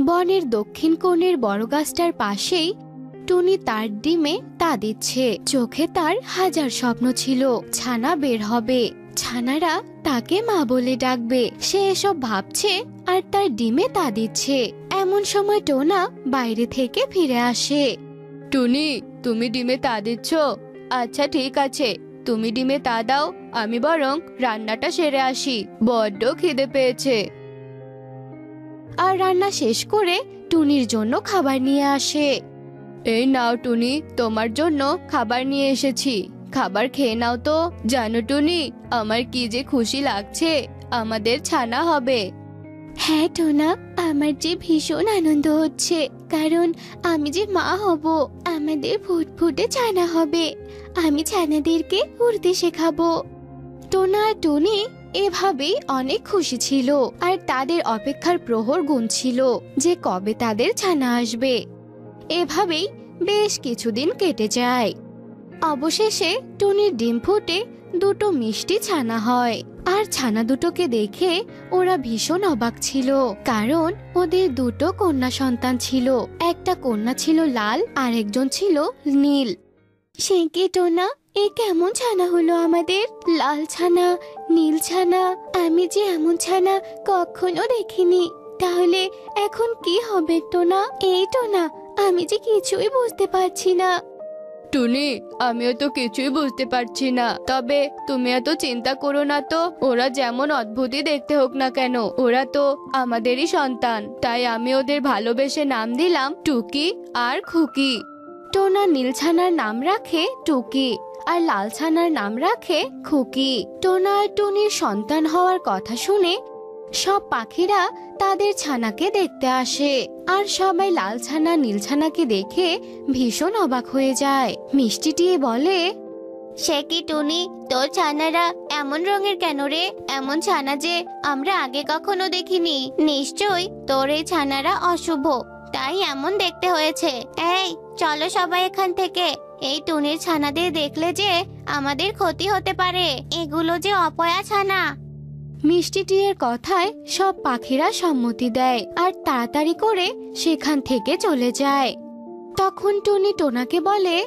বনের দক্ষিণ কোণের বড় গাছটার পাশেই টুনি তার ডিমে তা দিচ্ছে। চোখে তার হাজার স্বপ্ন ছিল, ছানা বের হবে, ছানারা তাকে মা বলে ডাকবে। সে এসব ভাবছে আর তার ডিমে তা দিচ্ছে। এমন সময় টোনা বাইরে থেকে ফিরে আসে। টুনি, তুমি ডিমে তা দিচ্ছ? আচ্ছা ঠিক আছে, তুমি ডিমে তা দাও, আমি বরং রান্নাটা সেরে আসি, বড্ড খিদে পেয়েছে। আর রান্না শেষ করে টুনির জন্য খাবার নিয়ে আসে। এই নাও টুনি, তোমার জন্য খাবার নিয়ে এসেছি, খাবার খেয়ে নাও তো। জানো টুনি, আমার কি যে খুশি লাগছে, আমাদের ছানা হবে। হ্যাঁ টোনা, আমার যে ভীষণ আনন্দ হচ্ছে, কারণ আমি যে মা হব, আমাদের ফুটফুটে ছানা হবে, আমি ছানাদেরকে উড়তে শেখাবো। টোনা আর টুনি এভাবেই অনেক খুশি ছিল, আর তাদের অপেক্ষার প্রহর গুনছিল যে কবে তাদের ছানা আসবে। এভাবেই বেশ কিছুদিন কেটে যায়। অবশেষে টুনির ডিম ফুটে দুটো মিষ্টি ছানা হয়। আর ছানা দুটোকে দেখে ওরা ভীষণ অবাক ছিল, কারণ ওদের দুটো কন্যা সন্তান ছিল। একটা কন্যা ছিল লাল আর একজন ছিল নীল। সে কি টোনা, এ কেমন ছানা হলো আমাদের? লাল ছানা, নীল ছানা, আমি যে এমন ছানা কখনো দেখিনি। তাহলে এখন কি হবে টোনা? এই টোনা, আমি যে কিছুই বুঝতে পারছি না। টুনি, আমিও তো কিছুই বুঝতে পারছি না, তবে তুমি এত চিন্তা করো না তো। ওরা যেমন অদ্ভুতই দেখতে হোক না কেন, ওরা তো আমাদেরই সন্তান, তাই আমি ওদের ভালোবেসে নাম দিলাম টুকি আর খুকি। টোনা নীল ছানার নাম রাখে টুকি, আর লাল ছানার নাম রাখে খুকি। টোনা আর টুনির সন্তান হওয়ার কথা শুনে সব পাখিরা তাদের ছানাকে দেখতে আসে, আর সবাই লাল ছানা নীল ছানাকে দেখে ভীষণ অবাক হয়ে যায়। মিষ্টিটিয়ে বলে, সে কি টুনি, তোর ছানারা এমন রঙের কেন রে? এমন ছানা যে আমরা আগে কখনো দেখিনি। নিশ্চয়ই তোর এই ছানারা অশুভ, তাই এমন দেখতে হয়েছে। এই চলো সবাই এখান থেকে, এই টুনির ছানাদের দেখলে যে আমাদের ক্ষতি হতে পারে, এগুলো যে অপয়া ছানা। মিষ্টিটির কথায় সব পাখিরা সম্মতি দেয় আর তাড়াতাড়ি করে সেখান থেকে চলে যায়। তখন টুনি টোনাকে বলে,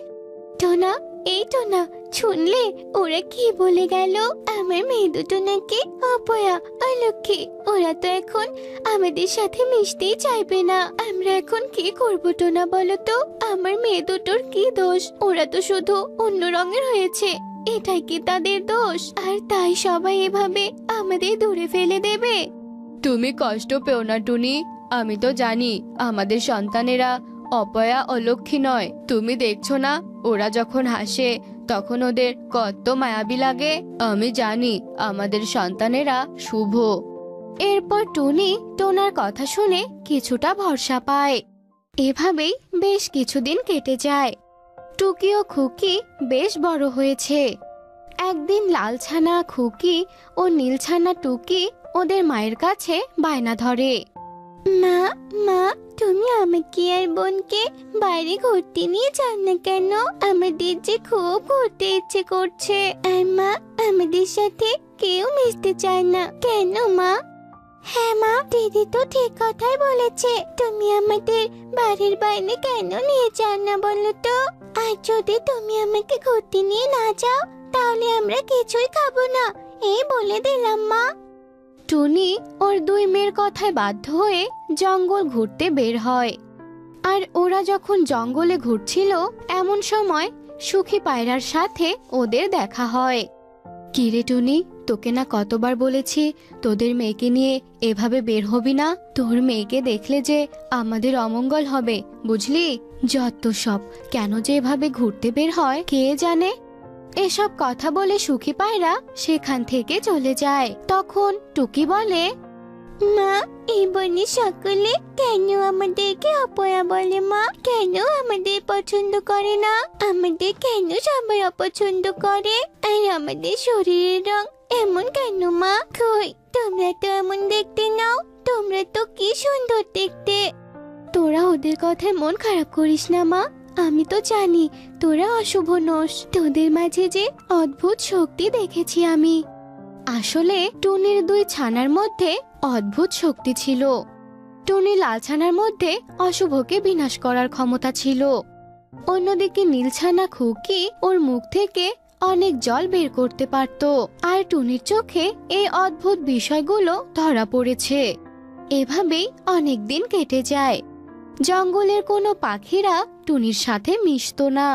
টোনা, এই টোনা, শুনলে ওরা কি বলে গেল? আমার মেয়ে দুটো নাকি অপয়া, অলক্ষী। ওরা তো এখন আমাদের সাথে মিশতেই চাইবে না। আমরা এখন কি করবো টোনা, বলো তো? আমার মেয়ে দুটোর কি দোষ? ওরা তো শুধু অন্য রঙের হয়েছে, এটাই কি তাদের দোষ? আর তাই সবাই এভাবে আমাদের দূরে ফেলে দেবে? তুমি কষ্ট পেও না টুনি, আমি তো জানি আমাদের সন্তানেরা অপয়া অলক্ষী নয়। তুমি দেখছো না, ওরা যখন হাসে তখন ওদের কত মায়াবী লাগে। আমি জানি আমাদের সন্তানেরা শুভ। এরপর টুনি টোনার কথা শুনে কিছুটা ভরসা পায়। এভাবেই বেশ কিছুদিন কেটে যায়। টুকি ও খুকি বেশ বড় হয়েছে। একদিন লাল ছানা খুকি ও নীল ছানা টুকি ওদের মায়ের কাছে বায়না ধরে, মা, মা, তুমি আমাকে আর বোনকে বাইরে ঘুরতে নিয়ে যাও না কেন? আমাদের যে খুব ঘুরতে ইচ্ছে করছে, আর মা, আমাদের সাথে কেউ মিশতে চায় না কেন মা? হ্যাঁ মা, দিদি তো ঠিক কথাই বলেছে। তুমি আমাদের বাড়ির বাইরে কেন নিয়ে যাও না বলো তো? আর যদি তুমি আমাকে ঘুরতে নিয়ে না যাও, তাহলে আমরা কিছুই খাবো না, এই বলে দিলাম মা। টুনি ওর দুই মেয়ের কথায় বাধ্য হয়ে জঙ্গল ঘুরতে বের হয়। আর ওরা যখন জঙ্গলে ঘুরছিল, এমন সময় সুখী পায়রার সাথে ওদের দেখা হয়। কিরে টুনি, তোকে না কতবার বলেছি তোদের মেয়েকে নিয়ে এভাবে বের হবি না? তোর মেয়েকে দেখলে যে আমাদের অমঙ্গল হবে, বুঝলি? যত সব, কেন যে এভাবে ঘুরতে বের হয় কে জানে। এসব কথা বলে সুখী পায়রা সেখান থেকে চলে যায়। তখন টুকি বলে, মা, এই বনে সকলে কেন আমাদেরকে অপয়া বলে মা? কেন আমাদের পছন্দ করে না? আমাদের কেন সবাই অপছন্দ করে? আর আমাদের শরীরের রং এমন কেন মা? কই, তোমরা তো এমন দেখতে নাও, তোমরা তো কি সুন্দর দেখতে। তোরা ওদের কথায় মন খারাপ করিস না মা, আমি তো জানি তোরা অশুভ নোস। তোদের মাঝে যে অদ্ভুত শক্তি দেখেছি আমি। আসলে টুনির দুই ছানার মধ্যে অদ্ভুত শক্তি ছিল। টুনি লালছানার মধ্যে অশুভকে বিনাশ করার ক্ষমতা ছিল। অন্যদিকে নীলছানা খুকি ওর মুখ থেকে অনেক জল বের করতে পারত, আর টুনির চোখে এই অদ্ভুত বিষয়গুলো ধরা পড়েছে। এভাবেই অনেক দিন কেটে যায়। জঙ্গলের কোনো পাখিরা টুনির সাথে মিশতো না।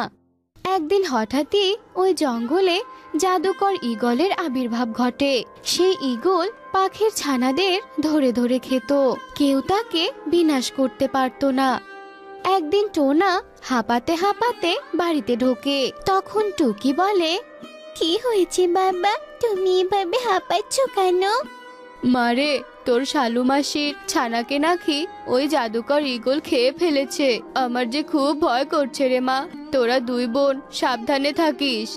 একদিন হঠাৎই ওই জঙ্গলে জাদুকর ঈগলের আবির্ভাব ঘটে। সেই ঈগল পাখির ছানাদের ধরে ধরে খেত, কেউ তাকে বিনাশ করতে পারত না। একদিন টোনা হাঁপাতে হাঁপাতে বাড়িতে ঢোকে। তখন টুকি বলে, কি হয়েছে বাবা, তুমি এভাবে হাঁপাচ্ছ কেন? মারে, তোর শালু মাসির ছানাকে নাকি ওই জাদুকর ঈগল খেয়ে ফেলেছে। আমার যে খুব ভয় করছে রে মা। তোরা দুই বোন সাবধানে থাকিস।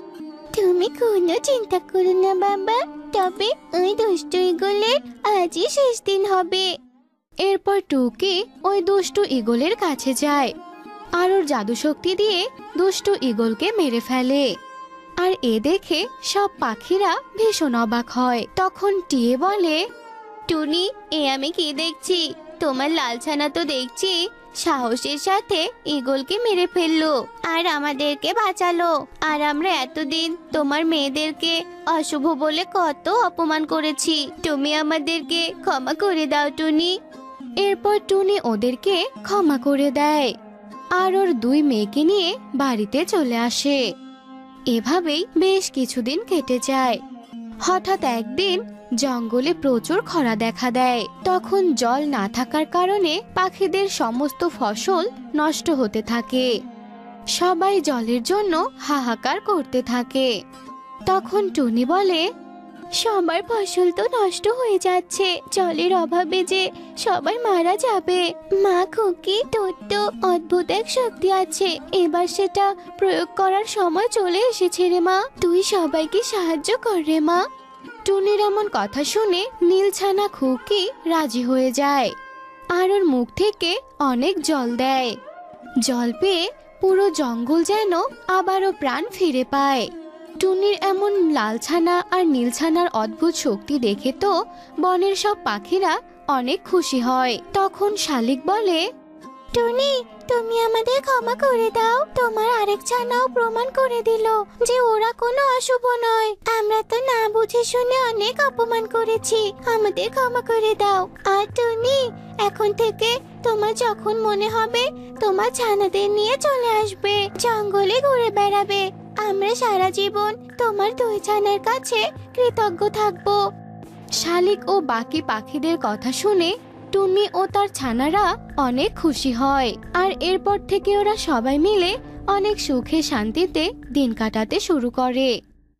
তুমি কোনো চিন্তা করো না বাবা, তবে ওই দুষ্টু ঈগলের আজই শেষ দিন হবে। এরপর টুকি ওই দুষ্টু ঈগলের কাছে যায় আর ওর জাদু শক্তি দিয়ে দুষ্টু ঈগলকে মেরে ফেলে। আর এ দেখে সব পাখিরা ভীষণ অবাক হয়। তখন টিয়ে বলে, টুনি, এ আমি কি দেখছি? তোমার লালছানা তো দেখছি সাহসের সাথে ঈগলকে মেরে ফেললো আর আমাদেরকে বাঁচালো। আর আমরা এতদিন তোমার মেয়েদেরকে অশুভ বলে কত অপমান করেছি। তুমি আমাদেরকে ক্ষমা করে দাও টুনি। এরপর টুনি ওদেরকে ক্ষমা করে দেয় আর ওর দুই মেয়েকে নিয়ে বাড়িতে চলে আসে। এভাবেই বেশ কিছুদিন কেটে যায়। হঠাৎ একদিন জঙ্গলে প্রচুর খরা দেখা দেয়। তখন জল না থাকার কারণে পাখিদের সমস্ত ফসল নষ্ট হতে থাকে। সবাই জলের জন্য হাহাকার করতে থাকে। তখন টুনি বলে, সবার ফসল তো নষ্ট হয়ে যাচ্ছে, জলের অভাবে যে সবাই মারা যাবে। মা খুকি, তোর তো অদ্ভুত এক শক্তি আছে, এবার সেটা প্রয়োগ করার সময় চলে এসেছে রে মা। তুই সবাইকে সাহায্য কর রে মা। টুনির এমন কথা শুনে নীলছানা খুকি রাজি হয়ে যায় আর ওর মুখ থেকে অনেক জল দেয়। জল পেয়ে পুরো জঙ্গল যেন আবারও প্রাণ ফিরে পায়। টুনির এমন লালছানা আর নীলছানার অদ্ভুত শক্তি দেখে তো বনের সব পাখিরা অনেক খুশি হয়। তখন শালিক বলে, টুনি, তুমি আমাদের ক্ষমা করে দাও। তোমার আরেক ছানাও প্রমাণ করে দিল যে ওরা কোনো অশুভ নয়। আমরা তো না বুঝে শুনে অনেক অপমান করেছি, আমাদের ক্ষমা করে দাও। আর টুনি, এখন থেকে তোমার যখন মনে হবে তোমার ছানাদের নিয়ে চলে আসবে, জঙ্গলে ঘুরে বেড়াবে। আমরা সারা জীবন তোমার দুই ছানার কাছে কৃতজ্ঞ থাকবো। শালিক ও বাকি পাখিদের কথা শুনে টুনি ও তার ছানারা অনেক খুশি হয়। আর এরপর থেকে ওরা সবাই মিলে অনেক সুখে শান্তিতে দিন কাটাতে শুরু করে।